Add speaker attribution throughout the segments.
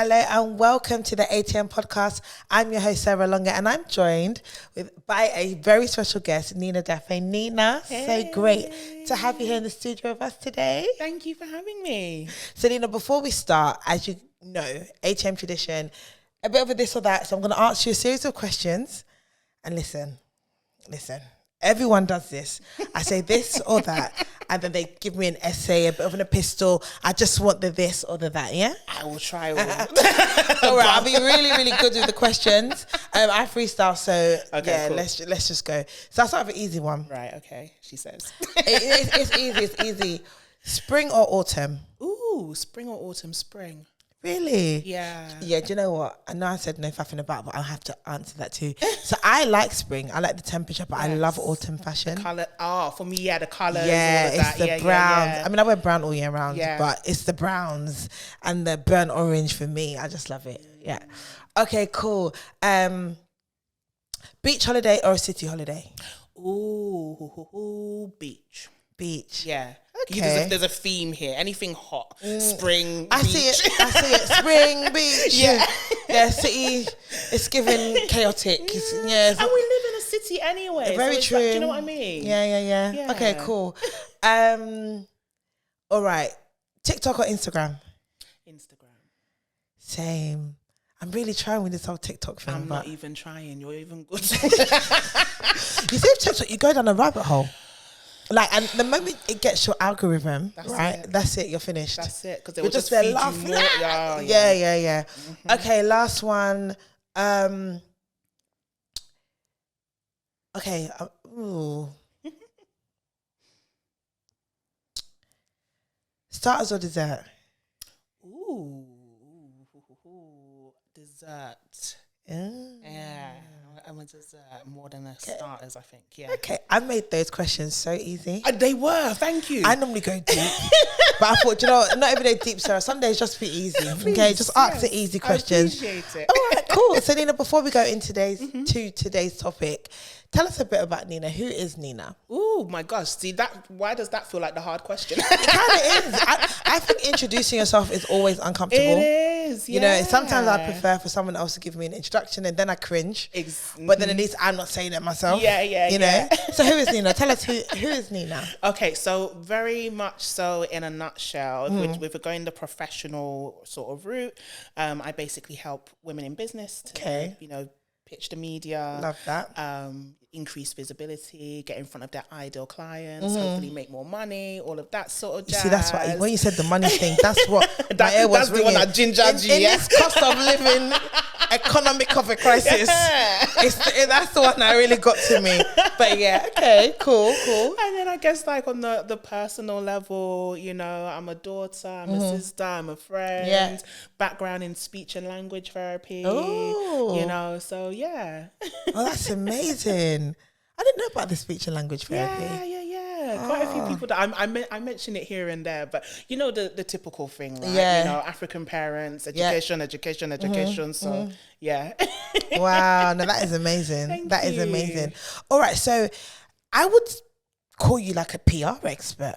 Speaker 1: Hello and welcome to the ATM podcast. I'm your host, Sarah Longer, and I'm joined by a very special guest, Nina Dafe. Nina, so great to have you here in the studio with us today.
Speaker 2: Thank you for having me.
Speaker 1: So Nina, before we start, as you know, ATM tradition, a bit of a this or that. So I'm going to ask you a series of questions. And listen. Everyone does this. I say this or that, and then they give me an essay, a bit of an epistle. I just want the this or the that, yeah?
Speaker 2: I will try all.
Speaker 1: All right, I'll be really, really good with the questions. I freestyle, so okay, cool. Let's just go. So I'll start with an easy one.
Speaker 2: Right, okay, she says.
Speaker 1: It's easy. Spring or autumn?
Speaker 2: Ooh, spring or autumn? Spring.
Speaker 1: Really?
Speaker 2: Yeah.
Speaker 1: Yeah, do you know what? I know I said no faffing about, but I'll have to answer that too. So I like spring. I like the temperature, but I love autumn fashion.
Speaker 2: The colour, for me, the colours.
Speaker 1: Yeah,
Speaker 2: all of
Speaker 1: it's
Speaker 2: that.
Speaker 1: the browns. Yeah. I mean, I wear brown all year round, but it's the browns and the burnt orange for me. I just love it. Yeah. Okay, cool. Beach holiday or a city holiday?
Speaker 2: Ooh, beach.
Speaker 1: Beach.
Speaker 2: Yeah.
Speaker 1: Okay.
Speaker 2: There's a theme here. Anything hot. Spring,
Speaker 1: I
Speaker 2: beach.
Speaker 1: see it. Spring, beach. Yeah, city. It's giving chaotic.
Speaker 2: And
Speaker 1: we
Speaker 2: live in a city anyway.
Speaker 1: Very true.
Speaker 2: Like, do you know what I mean?
Speaker 1: Yeah. Okay, cool. All right. TikTok or Instagram?
Speaker 2: Instagram.
Speaker 1: Same. I'm really trying with this whole TikTok thing.
Speaker 2: I'm not even trying. You're even good.
Speaker 1: You see, with TikTok, you go down a rabbit hole. Like, and the moment it gets your algorithm, that's it, you're finished.
Speaker 2: That's it, because they
Speaker 1: will
Speaker 2: just
Speaker 1: there
Speaker 2: feed
Speaker 1: laughing.
Speaker 2: you more.
Speaker 1: Yeah.
Speaker 2: Mm-hmm.
Speaker 1: Okay, last one. Okay. Starters or dessert?
Speaker 2: Ooh, dessert. Yeah. I'm a dessert more than a starters, I think. Yeah.
Speaker 1: Okay, I made those questions so easy.
Speaker 2: They were. Thank you.
Speaker 1: I normally go deep, but I thought, not every day deep, Sarah. Some days just be easy. Okay, just ask the easy questions.
Speaker 2: I appreciate it.
Speaker 1: All right, cool. So Nina, before we go into today's topic, tell us a bit about Nina. Who is Nina?
Speaker 2: Oh my gosh! See that? Why does that feel like the hard question?
Speaker 1: It kind of is. I think introducing yourself is always uncomfortable.
Speaker 2: It is. Yeah.
Speaker 1: Sometimes I prefer for someone else to give me an introduction, and then I cringe. But then at least I'm not saying it myself.
Speaker 2: Yeah.
Speaker 1: So who is Nina? Tell us who is Nina.
Speaker 2: Okay, so very much so in a nutshell, if we're going the professional sort of route, I basically help women in business to, pitch the media.
Speaker 1: Love that.
Speaker 2: Increase visibility, get in front of their ideal clients, hopefully make more money, all of that sort of jazz.
Speaker 1: You see, that's what, when you said the money thing, that's what my ear was ringing.
Speaker 2: That's the one that gingered you,
Speaker 1: in this cost of living, economic of a crisis, that's the one that really got to me. But yeah, okay, cool.
Speaker 2: And then I guess like on the personal level, I'm a daughter, I'm a sister, I'm a friend, background in speech and language therapy, so yeah.
Speaker 1: Oh, that's amazing. I didn't know about the speech and language therapy.
Speaker 2: Yeah. Quite a few people that I mention it here and there, but the typical thing, right? African parents, education. So yeah.
Speaker 1: Wow, no, that is amazing. That is amazing. All right, so I would call you like a PR expert.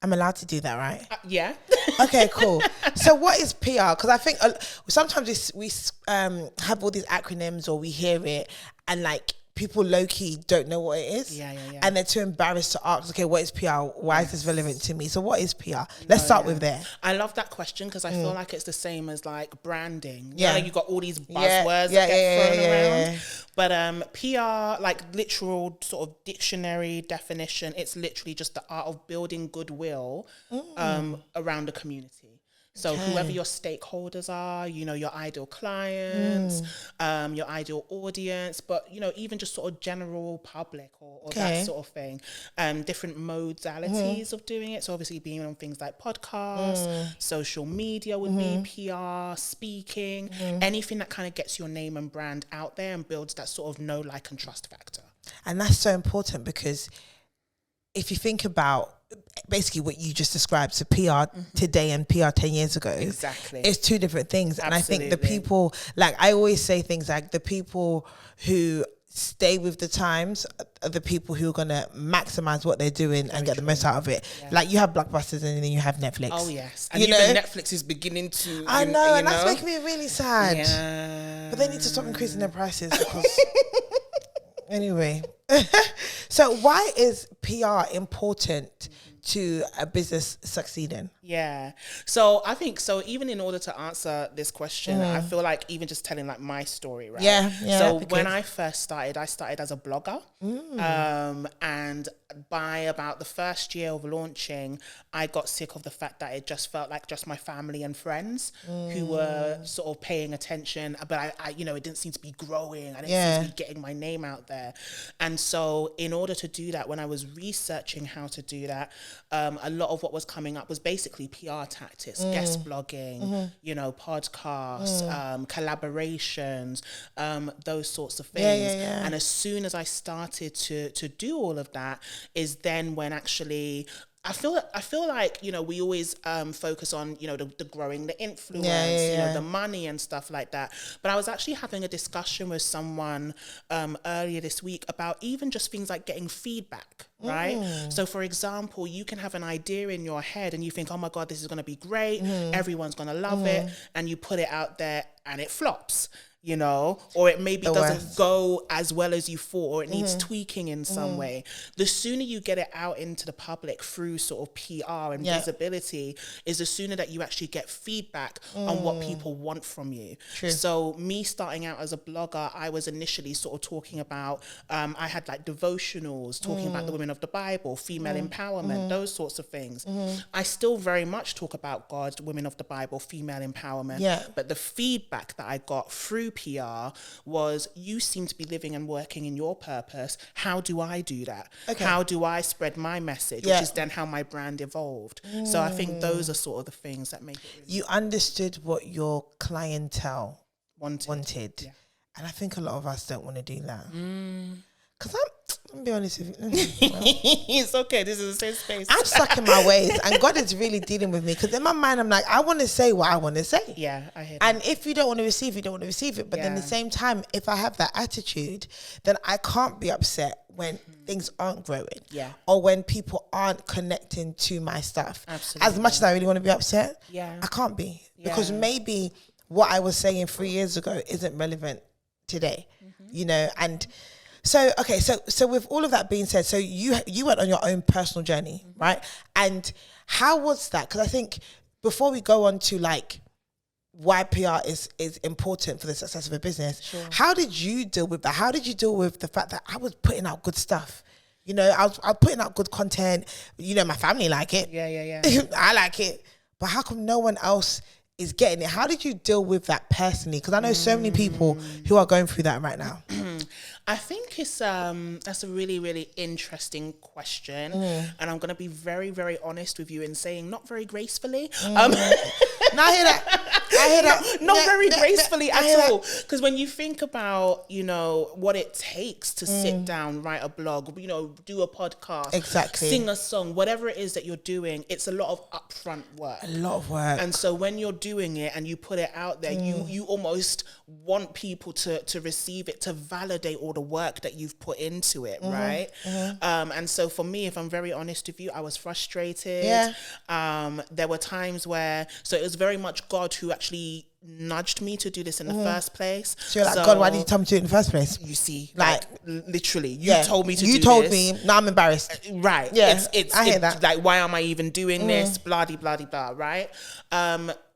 Speaker 1: I'm allowed to do that, right?
Speaker 2: Yeah.
Speaker 1: Okay, cool. So what is PR? Because I think sometimes we have all these acronyms or we hear it and like people low-key don't know what it is.
Speaker 2: Yeah.
Speaker 1: And they're too embarrassed to ask, okay, what is PR? Why is this relevant to me? So what is PR? Let's start with there.
Speaker 2: I love that question because I feel like it's the same as like branding.
Speaker 1: Yeah.
Speaker 2: You got all these buzzwords that get thrown around. But PR, like literal sort of dictionary definition, it's literally just the art of building goodwill around a community. So whoever your stakeholders are, your ideal clients, your ideal audience, but, even just sort of general public or that sort of thing. Different modalities of doing it. So obviously being on things like podcasts, social media would be PR, speaking, anything that kind of gets your name and brand out there and builds that sort of know, like, and trust factor.
Speaker 1: And that's so important because if you think about basically what you just described, so PR today and PR 10 years ago,
Speaker 2: exactly,
Speaker 1: it's two different things.
Speaker 2: Absolutely.
Speaker 1: And I think the people, like I always say things like the people who stay with the times of the people who are going to maximize what they're doing and get the most out of it. Like you have Blockbusters and then you have Netflix.
Speaker 2: Oh yes, and even Netflix is beginning to.
Speaker 1: I know, and that's making me really sad. Yeah. But they need to stop increasing their prices because. Anyway, so why is PR important to a business succeeding?
Speaker 2: Yeah. So I think so even in order to answer this question, I feel like even just telling like my story, right?
Speaker 1: Yeah.
Speaker 2: So when I first started, I started as a blogger. And by about the first year of launching, I got sick of the fact that it just felt like just my family and friends who were sort of paying attention, but I you know, it didn't seem to be growing. I didn't seem to be getting my name out there. And so in order to do that, when I was researching how to do that, a lot of what was coming up was basically PR tactics, guest blogging, you know, podcasts, collaborations, those sorts of things. And as soon as I started to do all of that is then when actually I feel like, you know, we always focus on, you know, the growing the influence, you know, the money and stuff like that. But I was actually having a discussion with someone earlier this week about even just things like getting feedback, right? So for example, you can have an idea in your head and you think, oh my God, this is going to be great. Everyone's going to love it. And you put it out there and it flops. You know, or it maybe doesn't go as well as you thought, or it needs tweaking in some way. The sooner you get it out into the public through sort of PR and visibility is the sooner that you actually get feedback on what people want from you. True. So me starting out as a blogger, I was initially sort of talking about, I had like devotionals, talking about the women of the Bible, female empowerment, those sorts of things. I still very much talk about God, women of the Bible, female empowerment, but the feedback that I got through PR was, you seem to be living and working in your purpose. How do I do that? How do I spread my message? Which is then how my brand evolved. So I think those are sort of the things that make it really
Speaker 1: you understood what your clientele wanted. Yeah. And I think a lot of us don't want to do that. Because I'm going to be honest with you.
Speaker 2: It's okay. This is a safe space.
Speaker 1: I'm stuck in my ways. And God is really dealing with me. Because in my mind, I'm like, I want to say what I want to say.
Speaker 2: Yeah, I hear that.
Speaker 1: And if you don't want to receive it, you don't want to receive it. But then at the same time, if I have that attitude, then I can't be upset when things aren't growing. Yeah. Or when people aren't connecting to my stuff. Absolutely. As much as I really want to be upset, I can't be. Because maybe what I was saying 3 years ago isn't relevant today. You know, and... So, okay, so with all of that being said, so you went on your own personal journey, right? And how was that? Because I think before we go on to like why PR is important for the success of a business, how did you deal with that? How did you deal with the fact that I was putting out good stuff? You know, I was putting out good content. You know, my family like it. Yeah. I like it. But how come no one else is getting it? How did you deal with that personally? Because I know so many people who are going through that right now.
Speaker 2: I think it's that's a really, really interesting question. And I'm going to be very, very honest with you in saying not very gracefully.
Speaker 1: No, I hear that.
Speaker 2: Not very gracefully at all. Because when you think about, you know, what it takes to sit down, write a blog, you know, do a podcast, sing a song, whatever it is that you're doing, it's a lot of upfront work.
Speaker 1: A lot of work.
Speaker 2: And so when you're doing it and you put it out there, you almost want people to receive it, to validate all the work that you've put into it, right? And so for me, if I'm very honest with you, I was frustrated. There were times where, so it was very much God who actually nudged me to do this in the first place.
Speaker 1: So you're like, God, why did you tell me to do it in the first place?
Speaker 2: You see, like literally, you told me to do this.
Speaker 1: You told me, now I'm embarrassed.
Speaker 2: Right.
Speaker 1: Yeah, I hear that.
Speaker 2: Like, why am I even doing this? Blah, blah, blah, blah, right?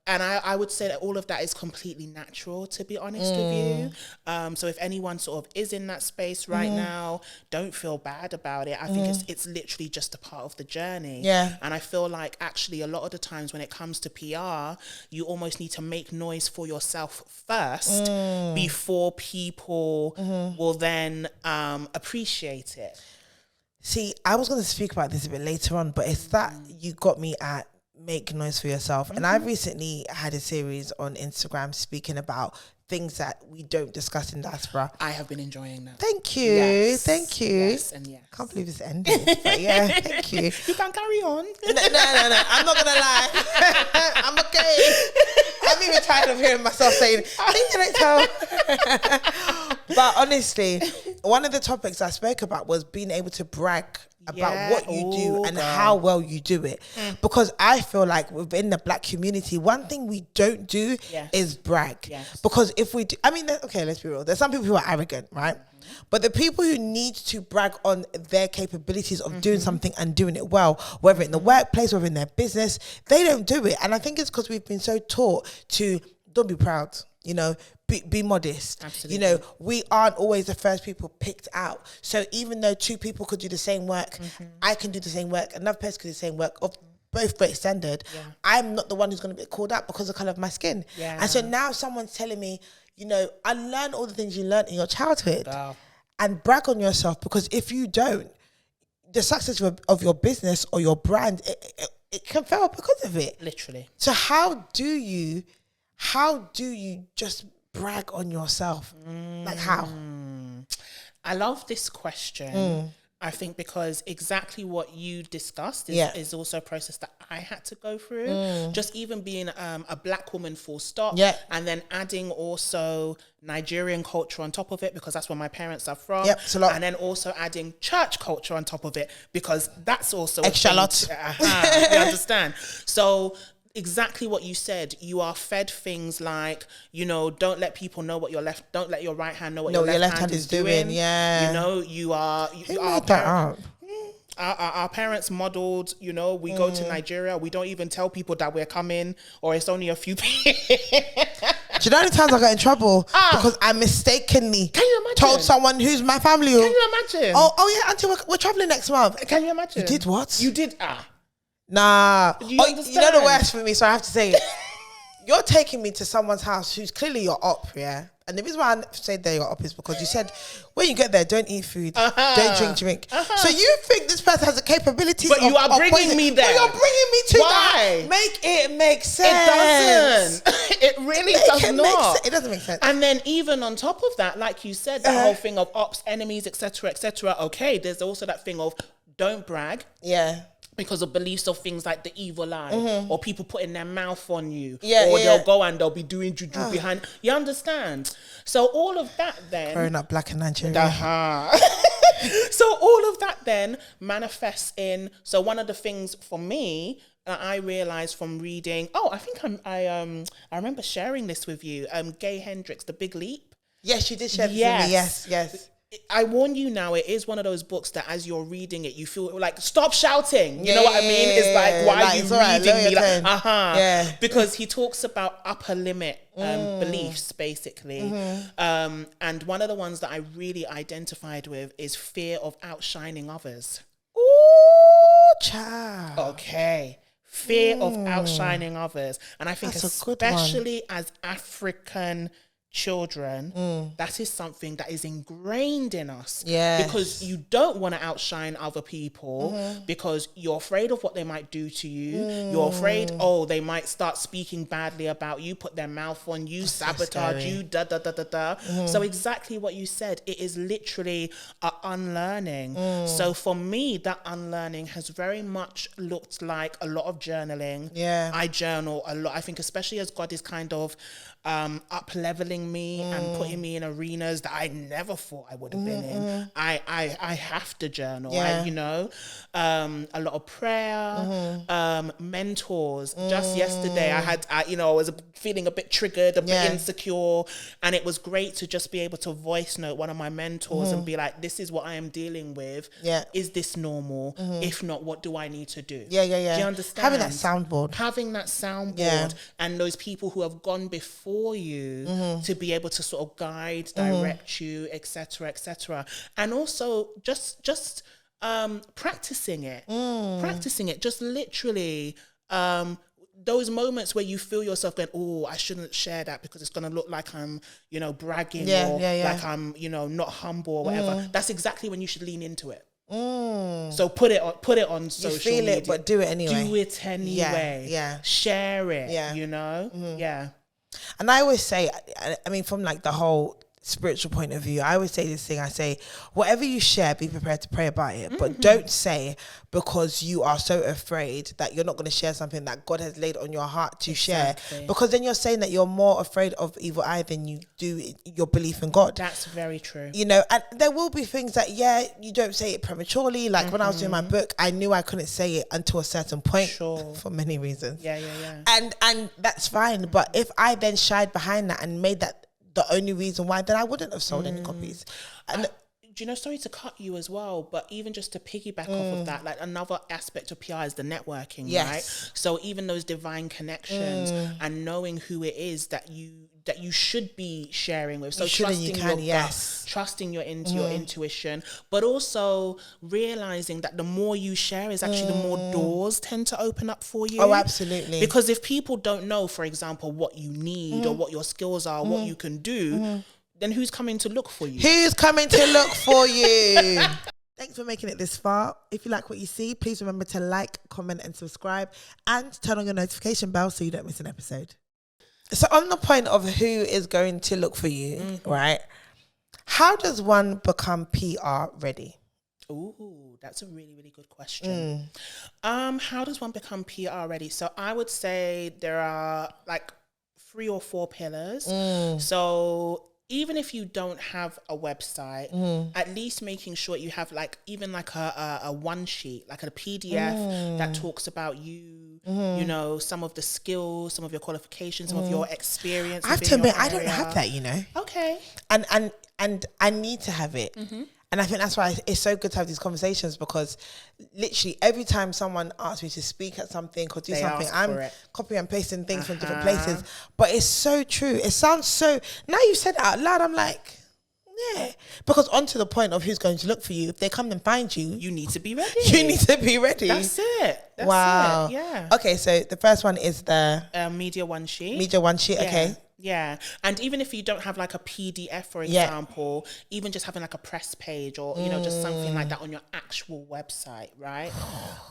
Speaker 2: And I would say that all of that is completely natural, to be honest with you. So if anyone sort of is in that space right now, don't feel bad about it. I think it's literally just a part of the journey. Yeah. And I feel like actually a lot of the times when it comes to PR, you almost need to make noise for yourself first before people will then appreciate it.
Speaker 1: See, I was going to speak about this a bit later on, but it's that you got me at make noise for yourself. And I recently had a series on Instagram speaking about things that we don't discuss in diaspora.
Speaker 2: I have been enjoying that.
Speaker 1: Thank you. Yes. Thank you.
Speaker 2: Yes and yes.
Speaker 1: Can't believe it's ended. But yeah, thank you.
Speaker 2: You can carry on.
Speaker 1: No. I'm not going to lie. I'm okay. I'm even tired of hearing myself saying, I think I don't tell. But honestly, one of the topics I spoke about was being able to brag about what you do and how well you do it. Because I feel like within the Black community, one thing we don't do is brag. Because if we do, I mean, okay, let's be real. There's some people who are arrogant, right? But the people who need to brag on their capabilities of doing something and doing it well, whether in the workplace or in their business, they don't do it. And I think it's because we've been so taught to don't be proud, you know, be modest.
Speaker 2: Absolutely.
Speaker 1: You know, we aren't always the first people picked out. So even though two people could do the same work, I can do the same work, another person could do the same work of both great standard. I'm not the one who's going to get called out because of the colour of my skin. And so now someone's telling me, you know, unlearn all the things you learned in your childhood and brag on yourself, because if you don't, the success of your business or your brand, it can fail because of it.
Speaker 2: Literally.
Speaker 1: So how do you just brag on yourself? Like how?
Speaker 2: I love this question. I think because exactly what you discussed is also a process that I had to go through. Just even being a Black woman full stop, and then adding also Nigerian culture on top of it, because that's where my parents are from.
Speaker 1: It's a lot.
Speaker 2: And then also adding church culture on top of it, because that's also
Speaker 1: extra lot.
Speaker 2: You understand? So exactly what you said. You are fed things like, you know, don't let people know what don't let your right hand know what your left hand is doing.
Speaker 1: Yeah.
Speaker 2: You know, our parents modeled, you know, we go to Nigeria, we don't even tell people that we're coming, or it's only a few people.
Speaker 1: Do you know how many times I got in trouble because I mistakenly told someone who's my family?
Speaker 2: Can you imagine?
Speaker 1: Oh yeah, auntie, we're traveling next month.
Speaker 2: Can you imagine?
Speaker 1: You did what?
Speaker 2: You did
Speaker 1: Nah.
Speaker 2: You understand?
Speaker 1: You know the worst for me, so I have to say it. You're taking me to someone's house who's clearly your op, yeah? And the reason why I said they're your op is because you said, when you get there, don't eat food, don't drink. So you think this person has the capability
Speaker 2: but you are bringing me there.
Speaker 1: But you're bringing me to
Speaker 2: Why?
Speaker 1: that. Make it make sense.
Speaker 2: It doesn't. It really does not.
Speaker 1: It doesn't make sense.
Speaker 2: And then even on top of that, like you said, that whole thing of ops, enemies, etc., etc. Okay, there's also that thing of don't brag.
Speaker 1: Yeah.
Speaker 2: Because of beliefs of things like the evil eye, or people putting their mouth on you, or they'll go and they'll be doing juju behind. You understand? So all of that then,
Speaker 1: growing up Black in Nigeria.
Speaker 2: So all of that then manifests in. So one of the things for me that I realized from reading. I think I remember sharing this with you. Gay Hendricks, The Big Leap.
Speaker 1: Yes, you did share this with me. Yes.
Speaker 2: I warn you now, it is one of those books that as you're reading it, you feel like, stop shouting. You know what I mean? It's like, why are you reading me? Like, because he talks about upper limit beliefs, basically. And one of the ones that I really identified with is fear of outshining others.
Speaker 1: Ooh, child.
Speaker 2: Okay. Fear of outshining others. And I think especially as African children, that is something that is ingrained in us. Because you don't want to outshine other people because you're afraid of what they might do to you. You're afraid, they might start speaking badly about you, put their mouth on you, sabotage you, So exactly what you said, it is literally a unlearning. So for me, that unlearning has very much looked like a lot of journaling. I journal a lot. I think especially as God is kind of up-leveling me and putting me in arenas that I never thought I would have been in. I have to journal. You know, a lot of prayer, mentors. Just yesterday, I was feeling a bit triggered, a bit insecure, and it was great to just be able to voice note one of my mentors and be like, "This is what I am dealing with. Is this normal? If not, what do I need to do?" Do you understand?
Speaker 1: Having that soundboard,
Speaker 2: and those people who have gone before you to be able to sort of guide, direct you, etc., and also just practicing it, just literally those moments where you feel yourself going, I shouldn't share that because it's going to look like I'm, bragging or like I'm, not humble or whatever. That's exactly when you should lean into it. So put it on social media. You feel it,
Speaker 1: but do it anyway.
Speaker 2: Share it.
Speaker 1: And I always say, I mean, from like the whole spiritual point of view, I always say this thing. I say, whatever you share, be prepared to pray about it. But don't say, because you are so afraid that you're not going to share something that God has laid on your heart to share. Because then you're saying that you're more afraid of evil eye than you do your belief in God.
Speaker 2: That's very true.
Speaker 1: You know, and there will be things that, you don't say it prematurely. Like when I was doing my book, I knew I couldn't say it until a certain point for many reasons.
Speaker 2: Yeah.
Speaker 1: And that's fine. But if I then shied behind that and made that the only reason why, then I wouldn't have sold any copies. And
Speaker 2: do you know, sorry to cut you as well, but even just to piggyback off of that, like another aspect of PR is the networking, right? So even those divine connections and knowing who it is that you should be sharing with. So trusting your gut, trusting your intuition, but also realizing that the more you share is actually the more doors tend to open up for you.
Speaker 1: Oh, absolutely.
Speaker 2: Because if people don't know, for example, what you need or what your skills are, what you can do, then who's coming to look for you?
Speaker 1: Who's coming to look for you? Thanks for making it this far. If you like what you see, please remember to like, comment and subscribe, and turn on your notification bell so you don't miss an episode. So on the point of who is going to look for you, right? How does one become PR ready?
Speaker 2: Ooh, that's a really, really good question. How does one become PR ready? So I would say there are like 3 or 4 pillars. So even if you don't have a website, at least making sure you have like even like a one sheet, like a PDF that talks about you, you know, some of the skills, some of your qualifications, some of your experience.
Speaker 1: I have to admit, I don't have that, you know.
Speaker 2: Okay.
Speaker 1: And I need to have it. And I think that's why it's so good to have these conversations, because literally every time someone asks me to speak at something or do something, I'm copying and pasting things from different places. But it's so true. It sounds so... Now you've said it out loud, I'm like, yeah. Because on to the point of who's going to look for you, if they come and find you...
Speaker 2: You need to be ready.
Speaker 1: You need to be ready.
Speaker 2: That's it. That's
Speaker 1: wow.
Speaker 2: it. Yeah.
Speaker 1: Okay, so the first one is the...
Speaker 2: Media one sheet.
Speaker 1: Media one sheet, okay.
Speaker 2: Yeah. And even if you don't have like a PDF, for example, even just having like a press page or, you know, just something like that on your actual website, right?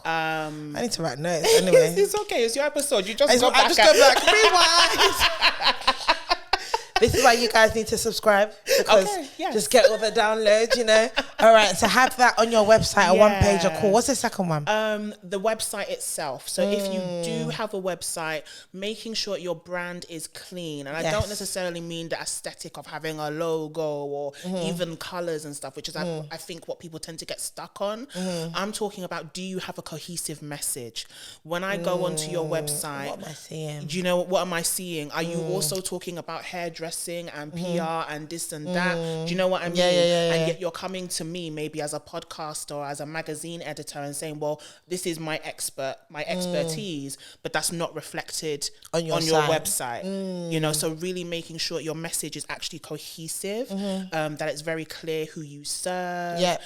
Speaker 1: I need to write notes anyway.
Speaker 2: It's okay. It's your episode. You just go back.
Speaker 1: Rewind. This is why you guys need to subscribe, because just get all the downloads, you know. All right, so have that on your website, a one page or cool. What's the second one?
Speaker 2: The website itself. So if you do have a website, making sure your brand is clean. And I don't necessarily mean the aesthetic of having a logo or even colors and stuff, which is I think what people tend to get stuck on. I'm talking about, do you have a cohesive message? When I go onto your website,
Speaker 1: what am I seeing?
Speaker 2: Do you know what am I seeing? Are you also talking about hairdressing and PR and this and that? Do you know what I mean? And yet you're coming to me maybe as a podcaster or as a magazine editor and saying, well, this is my expertise, but that's not reflected on your website. You know, so really making sure your message is actually cohesive, that it's very clear who you serve.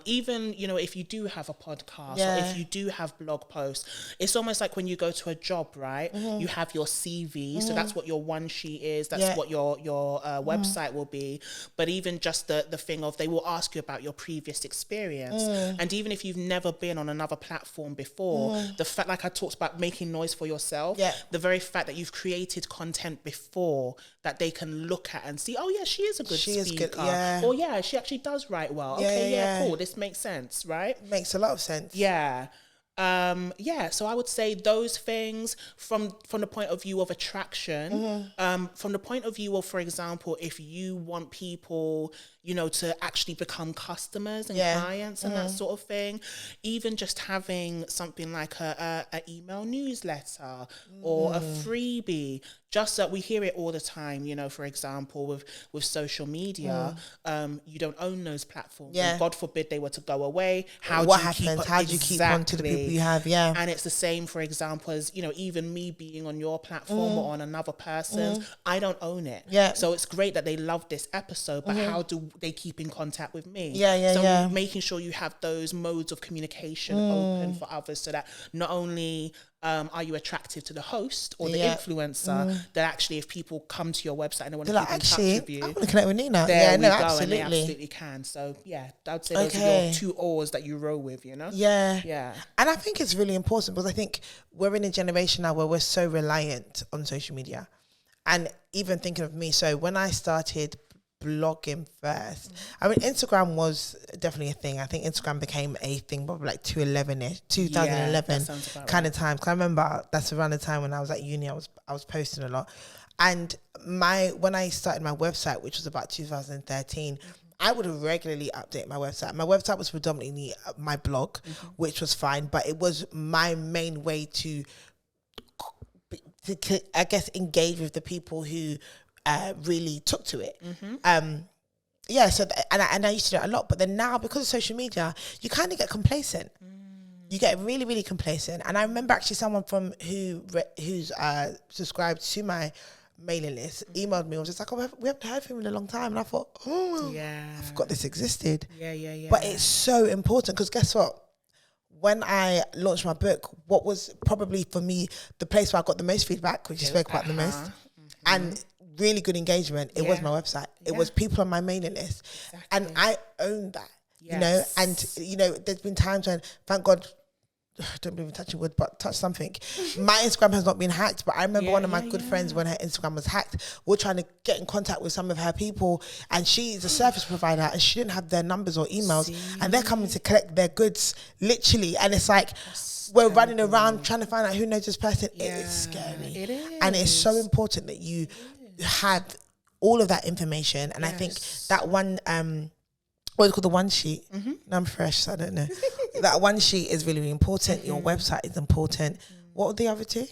Speaker 2: Even, you know, if you do have a podcast or if you do have blog posts, it's almost like when you go to a job, right? You have your CV, so that's what your one sheet is, that's what your website will be. But even just the thing of, they will ask you about your previous experience, and even if you've never been on another platform before, the fact, like I talked about, making noise for yourself, the very fact that you've created content before that they can look at and see, oh yeah, she is a good speaker, or yeah, she actually does write well, cool, this makes sense, right?
Speaker 1: Makes a lot of sense.
Speaker 2: So I would say those things from the point of view of attraction, from the point of view of, for example, if you want people, you know, to actually become customers and clients and that sort of thing, even just having something like a email newsletter or a freebie, just that we hear it all the time, you know, for example, with social media, you don't own those platforms. And God forbid they were to go away. What happens? How do you keep on to the people you have? And it's the same, for example, as, you know, even me being on your platform or on another person's, I don't own it. So it's great that they love this episode, but how do they keep in contact with me? So making sure you have those modes of communication open for others, so that not only are you attractive to the host or the influencer, that actually if people come to your website and they want to keep in touch with you,
Speaker 1: I want to connect with Nina.
Speaker 2: There we go, absolutely. And they absolutely can. So yeah, I would say those are your 2 oars that you row with, you know? And
Speaker 1: I think it's really important, because I think we're in a generation now where we're so reliant on social media. And even thinking of me, so when I started blogging first. I mean, Instagram was definitely a thing. I think Instagram became a thing probably like 2011 kind of time. Cause I remember that's around the time when I was at uni. I was posting a lot, and when I started my website, which was about 2013. I would regularly update my website. My website was predominantly my blog, which was fine, but it was my main way to I guess, engage with the people who really took to it. So and I used to do it a lot, but then now because of social media, you kind of get complacent. You get really, really complacent. And I remember actually someone from who's subscribed to my mailing list emailed me and was just like, oh, we haven't heard from him in a long time. And I thought, I forgot this existed. But it's so important because guess what? When I launched my book, what was probably for me the place where I got the most feedback, which you spoke about the most, and really good engagement, it was my website. It was people on my mailing list. Exactly. And I own that, you know, and, you know, there's been times when, thank God, don't believe in touching wood, but touch something. My Instagram has not been hacked, but I remember one of my good friends when her Instagram was hacked, we were trying to get in contact with some of her people, and she's a service provider and she didn't have their numbers or emails, and they're coming to collect their goods literally, and it's like we're running around trying to find out who knows this person. It's scary. It is. And it's so important that you have all of that information, and I think that one what's called the one sheet. I'm fresh, so I don't know. That one sheet is really, really important. Your website is important. What were the other two?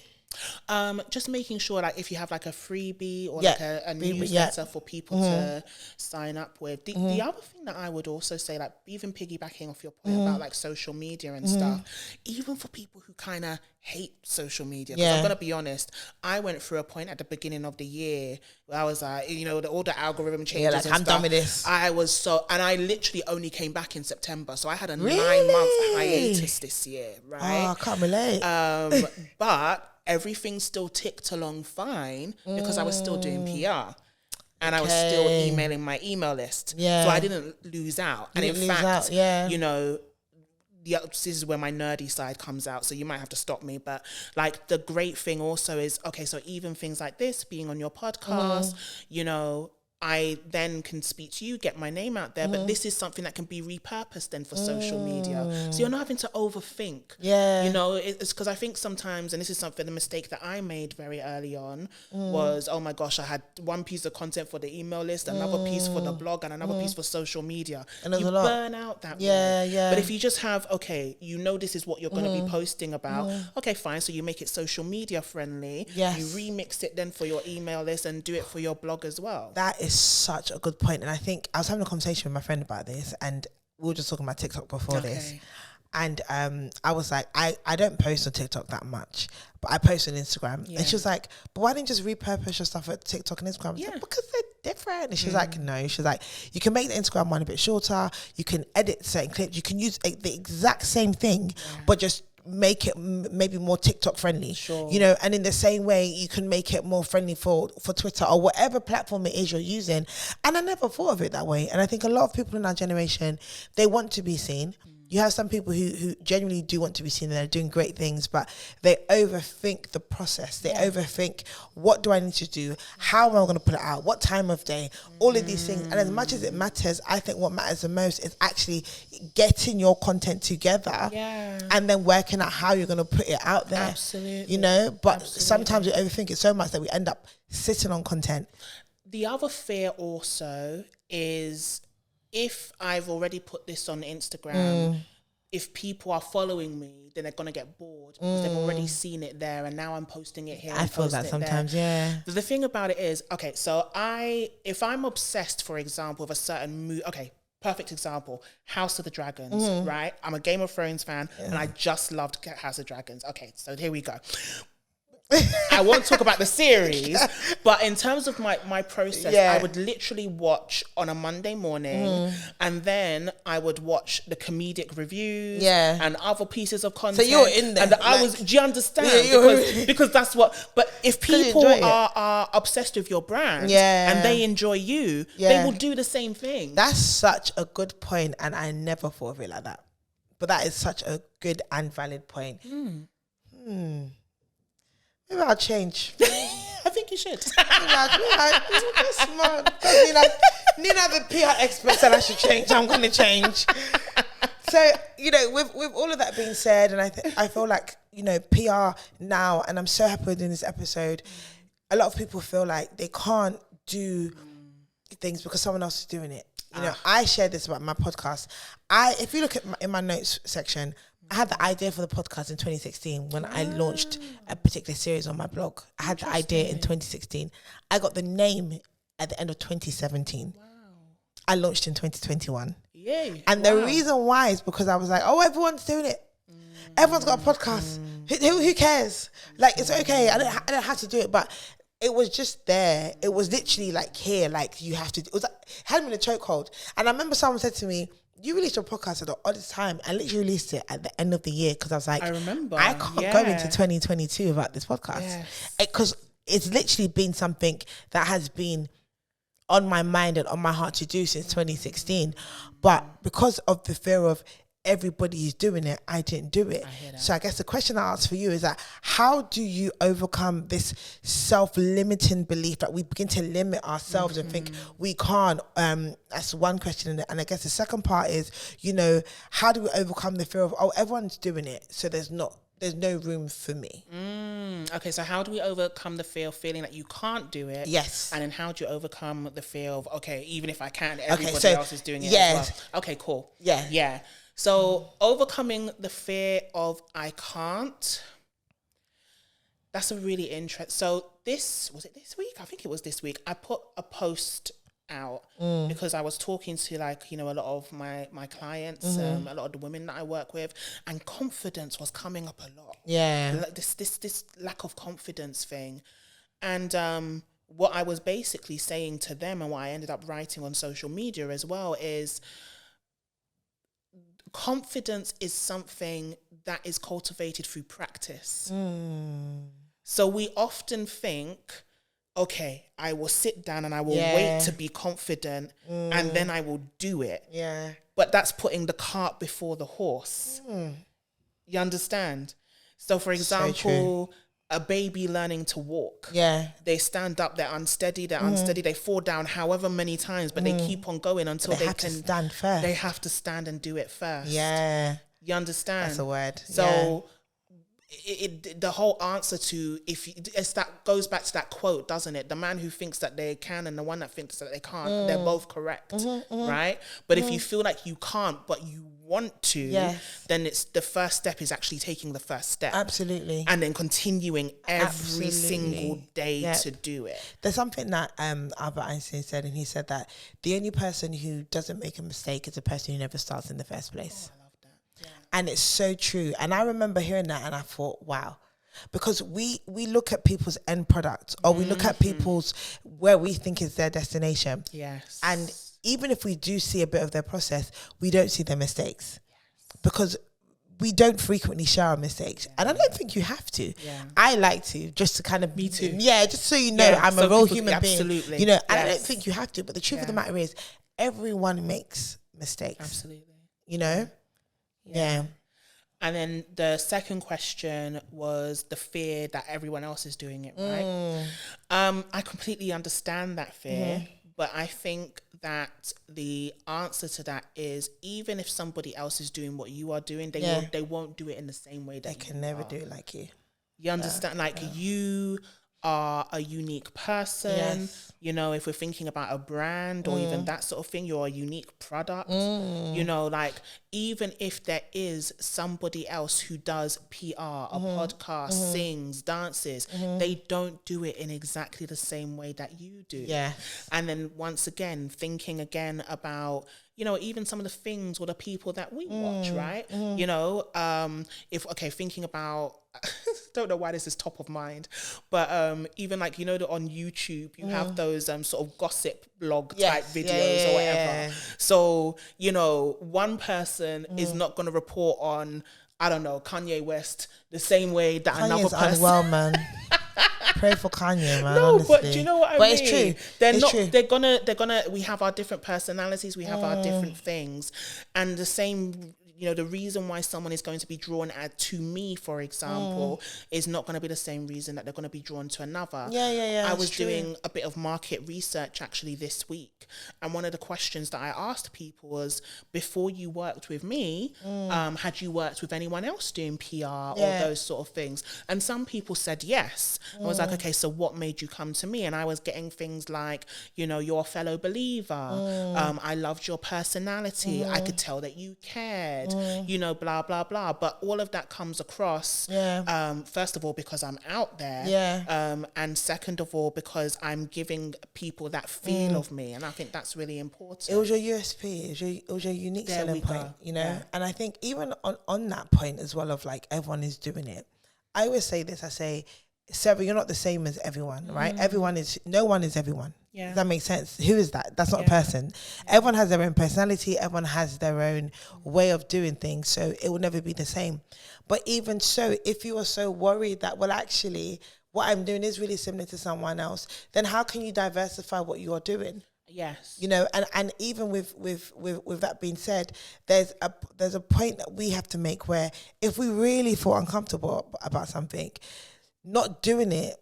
Speaker 2: Just making sure, like, if you have like a freebie or like a newsletter for people to sign up with. The other thing that I would also say, like, even piggybacking off your point about like social media and stuff, even for people who kind of hate social media, because I'm gonna be honest, I went through a point at the beginning of the year where I was like, you know, all the algorithm changes, like, I'm done with this. I was and I literally only came back in September, so I had a 9-month hiatus this year, right?
Speaker 1: Oh, I can't relate.
Speaker 2: But everything still ticked along fine because I was still doing PR and I was still emailing my email list. So I didn't lose out. And in fact, you know, this is where my nerdy side comes out, so you might have to stop me. But like, the great thing also is, okay, so even things like this, being on your podcast, you know, I then can speak to you, get my name out there, but this is something that can be repurposed then for social media. So you're not having to overthink. You know, it's because I think sometimes, and this is something, the mistake that I made very early on was, oh my gosh, I had one piece of content for the email list, another piece for the blog, and another piece for social media. And you burn out that way. But if you just have, okay, you know, this is what you're going to be posting about. Okay, fine. So you make it social media friendly. You remix it then for your email list and do it for your blog as well.
Speaker 1: That is such a good point. And I think I was having a conversation with my friend about this, and we were just talking about TikTok before this. And I was like, I don't post on TikTok that much, but I post on Instagram. And she was like, but why didn't you just repurpose your stuff at TikTok and Instagram? I was like, because they're different. And she was like, no. She was like, you can make the Instagram one a bit shorter. You can edit certain clips. You can use the exact same thing, but just make it maybe more TikTok friendly, you know, and in the same way you can make it more friendly for Twitter or whatever platform it is you're using. And I never thought of it that way. And I think a lot of people in our generation, they want to be seen. You have some people who genuinely do want to be seen and they're doing great things, but they overthink the process. They overthink, what do I need to do? How am I going to put it out? What time of day? All of these things. And as much as it matters, I think what matters the most is actually getting your content together and then working out how you're going to put it out there.
Speaker 2: Absolutely.
Speaker 1: You know, but sometimes we overthink it so much that we end up sitting on content.
Speaker 2: The other fear also is, if I've already put this on Instagram, if people are following me, then they're going to get bored because they've already seen it there, and now I'm posting it here. I feel that sometimes, The thing about it is, okay, so if I'm obsessed, for example, with a certain movie, okay, perfect example, House of the Dragons, right? I'm a Game of Thrones fan, and I just loved House of Dragons. Okay, so here we go. I won't talk about the series, but in terms of my process, I would literally watch on a Monday morning, and then I would watch the comedic reviews and other pieces of content. So you're in there. And do you understand? Because that's what, but if people are obsessed with your brand and they enjoy you, they will do the same thing.
Speaker 1: That's such a good point, and I never thought of it like that. But that is such a good and valid point. Maybe I'll change.
Speaker 2: I think you should.
Speaker 1: Smart. Nina, the PR expert, said I should change. I'm going to change. So, you know, with all of that being said, and I feel like, you know, PR now, and I'm so happy with doing this episode, a lot of people feel like they can't do things because someone else is doing it. You know, I shared this about my podcast. If you look at in my notes section, I had the idea for the podcast in 2016 when I launched a particular series on my blog. I had the idea in 2016. I got the name at the end of 2017. Wow. I launched in 2021. Yay. And the reason why is because I was like, oh, everyone's doing it. Everyone's got a podcast. Who cares? Like, it's okay. I don't have to do it. But it was just there. It was literally like here, like you have to. It was like, had me in a chokehold. And I remember someone said to me, you released your podcast at the oddest time. I literally released it at the end of the year because I was like, I remember. I can't go into 2022 without this podcast. Because it's literally been something that has been on my mind and on my heart to do since 2016. But because of the fear of everybody is doing it, I didn't do it. So I guess the question I ask for you is that how do you overcome this self-limiting belief that we begin to limit ourselves and think we can't? That's one question. And I guess the second part is, you know, how do we overcome the fear of, oh, everyone's doing it, so there's no room for me?
Speaker 2: Okay, so how do we overcome the fear of feeling that you can't do it?
Speaker 1: Yes.
Speaker 2: And then how do you overcome the fear of, okay, even if I can, everybody else is doing it as well? Okay, cool. Yeah. So overcoming the fear of I can't, that's a really interesting. So was it this week? I think it was this week. I put a post out because I was talking to, like, you know, a lot of my clients, a lot of the women that I work with, and confidence was coming up a lot. Yeah. This lack of confidence thing. And what I was basically saying to them, and what I ended up writing on social media as well, is confidence is something that is cultivated through practice. So we often think, okay, I will sit down and I will wait to be confident and then I will do it. Yeah. But that's putting the cart before the horse. You understand? So for example, a baby learning to walk. Yeah. They stand up, they're unsteady, they fall down however many times, but they keep on going until they can stand first. They have to stand and do it first. Yeah. You understand? That's a word. So the whole answer to that goes back to that quote, doesn't it? The man who thinks that they can and the one that thinks that they can't, they're both correct, right? But if you feel like you can't, but you want to, then it's the first step is actually taking the first step. Absolutely. And then continuing every single day to do it. There's something that Albert Einstein said, and he said that the only person who doesn't make a mistake is the person who never starts in the first place. And it's so true. And I remember hearing that and I thought, wow. Because we look at people's end product, or we look at people's where we think is their destination. Yes. And even if we do see a bit of their process, we don't see their mistakes. Because we don't frequently share our mistakes. And I don't think you have to. Yeah. I like to, just to kind of be too. Yeah, just so you know, I'm a real human being. Absolutely. You know, and I don't think you have to. But the truth of the matter is, everyone makes mistakes. Absolutely. You know? Yeah. And then the second question was the fear that everyone else is doing it, right? I completely understand that fear, but I think that the answer to that is, even if somebody else is doing what you are doing, they won't do it in the same way that they can never do it like you. You understand? You are a unique person. Yes. You know, if we're thinking about a brand or even that sort of thing, you're a unique product. You know, like, even if there is somebody else who does PR, a podcast, sings, dances, they don't do it in exactly the same way that you do. Yeah. And then once again, thinking again about, you know, even some of the things or the people that we watch, right? You know, thinking about, don't know why this is top of mind, but even like, you know, on YouTube, you have those sort of gossip blog type videos or whatever. So, you know, one person is not going to report on, I don't know, Kanye West the same way that Kanye's another person. Unwell, man. Pray for Kanye, man. No, honestly. But do you know what I mean? But it's true. They're gonna. We have our different personalities. We have our different things, and the same you know, the reason why someone is going to be drawn to me, for example, is not going to be the same reason that they're going to be drawn to another.
Speaker 1: Yeah.
Speaker 2: I was doing a bit of market research actually this week, and one of the questions that I asked people was, before you worked with me, had you worked with anyone else doing PR or those sort of things? And some people said yes. I was like, okay, so what made you come to me? And I was getting things like, you know, you're a fellow believer. I loved your personality. I could tell that you cared. You know, blah blah blah. But all of that comes across first of all because I'm out there, and second of all because I'm giving people that feel of me, and I think that's really important.
Speaker 1: It was your USP. It was your unique selling point, you know. And I think even on that point as well of like everyone is doing it, I always say this. I say, Sarah, you're not the same as everyone, right? No one is everyone. Yeah. Does that make sense? Who is that? That's not a person. Everyone has their own personality. Everyone has their own way of doing things. So it will never be the same. But even so, if you are so worried that, well, actually, what I'm doing is really similar to someone else, then how can you diversify what you're doing?
Speaker 2: Yes.
Speaker 1: You know, and even with that being said, there's a point that we have to make where if we really feel uncomfortable about something, not doing it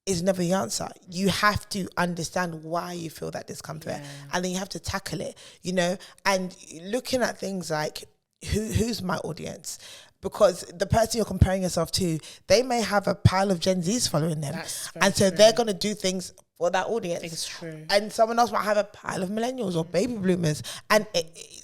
Speaker 1: is never the answer. You have to understand why you feel that discomfort, and then you have to tackle it, you know, and looking at things like who's my audience, because the person you're comparing yourself to, they may have a pile of Gen Zs following them, and so they're going to do things for that audience.
Speaker 2: It's true.
Speaker 1: And someone else might have a pile of millennials or baby bloomers, and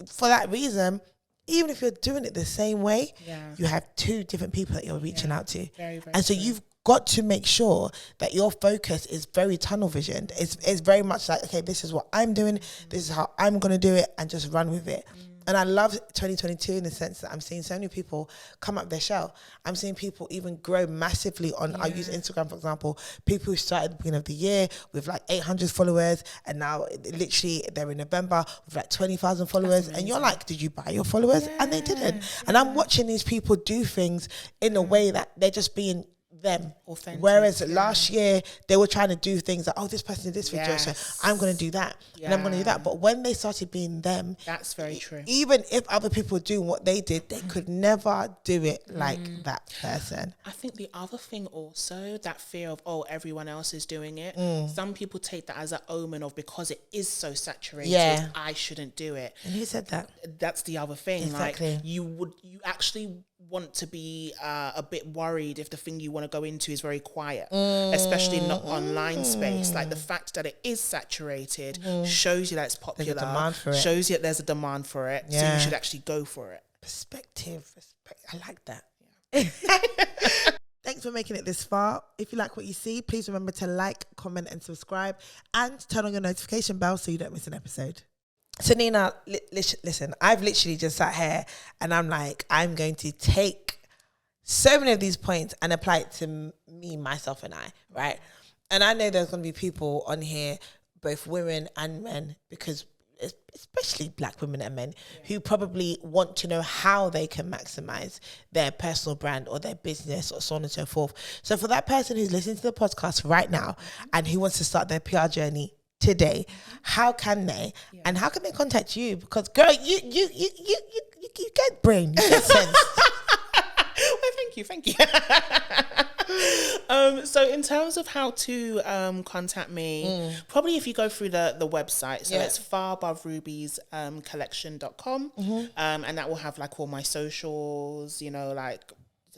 Speaker 1: for that reason, even if you're doing it the same way, you have two different people that you're reaching out to.
Speaker 2: Very, very
Speaker 1: and so you've got to make sure that your focus is very tunnel visioned. It's very much like, okay, this is what I'm doing, this is how I'm going to do it, and just run with it. And I love 2022 in the sense that I'm seeing so many people come up their shell. I'm seeing people even grow massively on, I use Instagram, for example, people who started at the beginning of the year with like 800 followers, and now literally they're in November with like 20,000 followers. And you're like, did you buy your followers? And they didn't. And I'm watching these people do things in a way that they're just being them.
Speaker 2: Authentic.
Speaker 1: Whereas last year they were trying to do things like, oh, this person did this video, so I'm going to do that, and I'm going to do that. But when they started being them,
Speaker 2: that's very true.
Speaker 1: Even if other people were doing what they did, they could never do it like that person.
Speaker 2: I think the other thing also, that fear of, oh, everyone else is doing it. Some people take that as an omen of, because it is so saturated, I shouldn't do it.
Speaker 1: And who said that?
Speaker 2: That's the other thing.
Speaker 1: Exactly.
Speaker 2: Like you actually want to be a bit worried if the thing you want to go into is very quiet, especially in the online space. Like the fact that it is saturated shows you that it's popular,
Speaker 1: there's a demand for it.
Speaker 2: Shows you that there's a demand for it, so you should actually go for it.
Speaker 1: Perspective. I like that. Thanks for making it this far. If you like what you see, please remember to like, comment and subscribe, and turn on your notification bell so you don't miss an episode. So Nina, listen, I've literally just sat here and I'm like, I'm going to take so many of these points and apply it to me, myself and I, right? And I know there's going to be people on here, both women and men, because especially black women and men, who probably want to know how they can maximize their personal brand or their business or so on and so forth. So for that person who's listening to the podcast right now and who wants to start their PR journey today, how can they and how can they contact you? Because girl, you get brain, you get sense.
Speaker 2: Well, thank you. So in terms of how to contact me, probably if you go through the website, so it's fababorubiescollection.com, and that will have like all my socials, you know, like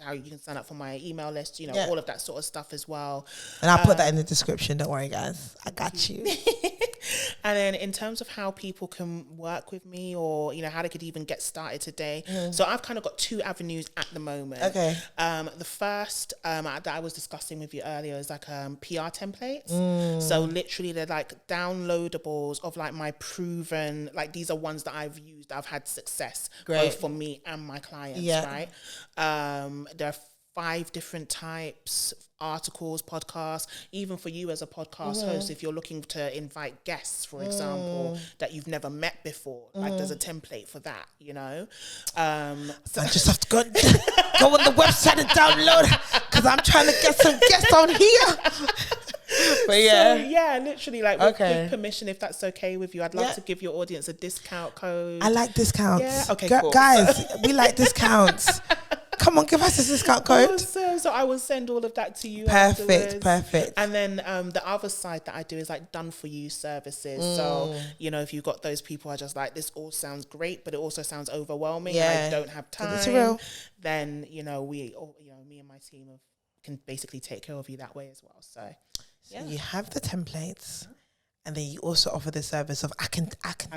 Speaker 2: how you can sign up for my email list, you know, all of that sort of stuff as well.
Speaker 1: And I'll put that in the description. Don't worry, guys. I got you.
Speaker 2: And then in terms of how people can work with me, or, you know, how they could even get started today. So I've kind of got two avenues at the moment. Okay. The first that I was discussing with you earlier is like PR templates. So literally they're like downloadables of like my proven, like these are ones that I've used, I've had success both for me and my clients, right? There are 5 different types, articles, podcasts, even for you as a podcast host, if you're looking to invite guests, for example, that you've never met before, like there's a template for that, you know. So
Speaker 1: I just have to go on the website and download, because I'm trying to get some guests on here. But yeah.
Speaker 2: So yeah, literally, like with permission, if that's okay with you, I'd love to give your audience a discount code.
Speaker 1: I like discounts.
Speaker 2: Yeah. Okay. Cool.
Speaker 1: Guys, we like discounts. Come on, give us a discount code.
Speaker 2: Awesome. So I will send all of that to you.
Speaker 1: Perfect.
Speaker 2: And then the other side that I do is like done for you services. So, you know, if you've got those people are just like, this all sounds great, but it also sounds overwhelming. And I don't have time. Then, you know, me and my team can basically take care of you that way as well. So
Speaker 1: you have the templates. And then you also offer the service of I can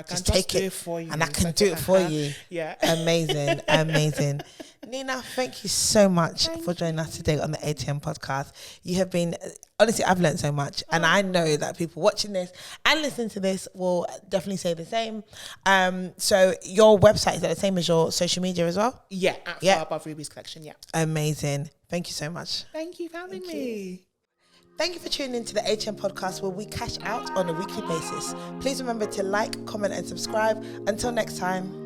Speaker 1: just take it for you, and I can do it for you.
Speaker 2: Yeah,
Speaker 1: amazing. Nina, thank you so much for joining us today on the ATM podcast. You have been honestly, I've learned so much, and I know that people watching this and listening to this will definitely say the same. So your website, is that the same as your social media as well?
Speaker 2: Yeah, at Far Above Ruby's Collection. Yeah,
Speaker 1: amazing. Thank you so much.
Speaker 2: Thank you for having me.
Speaker 1: Thank you for tuning into the ATM podcast, where we cash out on a weekly basis. Please remember to like, comment, and subscribe. Until next time.